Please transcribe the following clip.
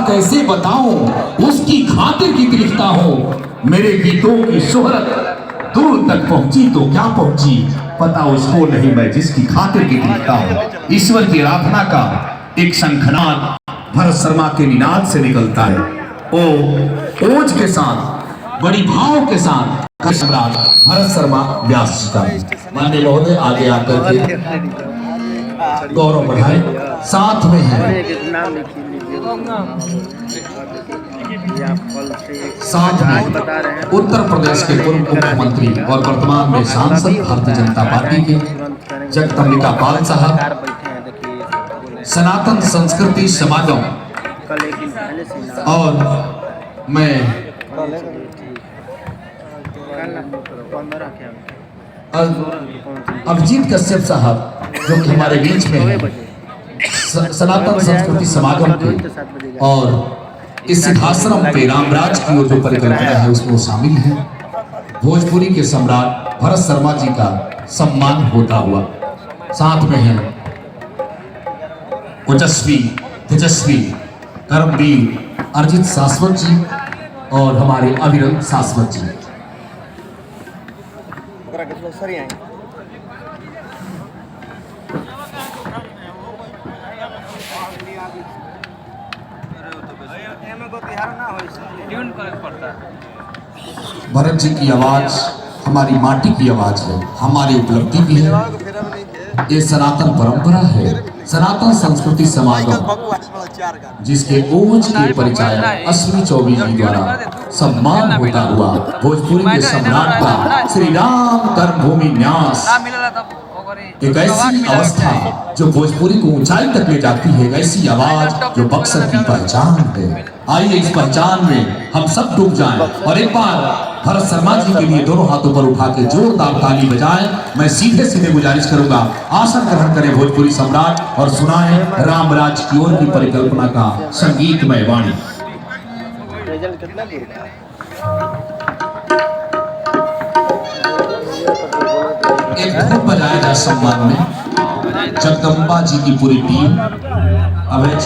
कैसे बताऊं, उसकी खातिर गीत लिखता हूं। मेरे गीतों की शोहरत दूर तक पहुंची तो क्या पहुंची, पता उसको नहीं मैं जिसकी खातिर गीत लिखता हूं। ईश्वर की आराधना का एक शंखनाद भरत शर्मा के निनाद से निकलता है। ओ ओज के साथ, बड़ी भाव के साथ सम्राट भरत शर्मा व्यास जी का माननीय महोदय आगे आकर के गौरव बढ़ाए। साथ में है साथ में उत्तर प्रदेश के पूर्व मुख्यमंत्री और वर्तमान में सांसद भारतीय जनता पार्टी के जगदम्बिका पाल साहब, सनातन संस्कृति समागम और मैं अभिजीत कश्यप साहब जो कि हमारे बीच में है, सनातन संस्कृति समागम के और इस सिद्धाश्रम पे रामराज की जो परिकल्पना है उसमें शामिल है। भोजपुरी के सम्राट भरत शर्मा जी का सम्मान होता हुआ साथ में है ओजस्वी तेजस्वी कर्मवीर अर्जित शाश्वत जी और हमारे अविरल शाश्वत जी। भरत जी की आवाज हमारी माटी की आवाज है, हमारी उपलब्धि भी है। ये सनातन परंपरा है, सनातन संस्कृति समागम जिसके ओज के परिचायक अश्विनी चौबे जी द्वारा सम्मान होता हुआ भोजपुरी के सम्राट का श्री राम कर्मभूमि न्यास, एक ऐसी अवस्था जो भोजपुरी को ऊंचाई तक ले जाती है, एक ऐसी आवाज जो बक्सर की पहचान है। आइए इस पहचान में हम सब डूब जाएं और एक बार भरत शर्मा जी के लिए दोनों हाथों पर उठा के जोरदार ताली बजाएं। मैं सीधे सीधे गुजारिश करूंगा, आसन ग्रहण करें भोजपुरी सम्राट और सुनाएं रामराज की ओर की परिकल्पना का संगीतमय वाणी। एक धूप बजाया जाए सम्मान में जगदम्बा जी की पूरी टीम। अब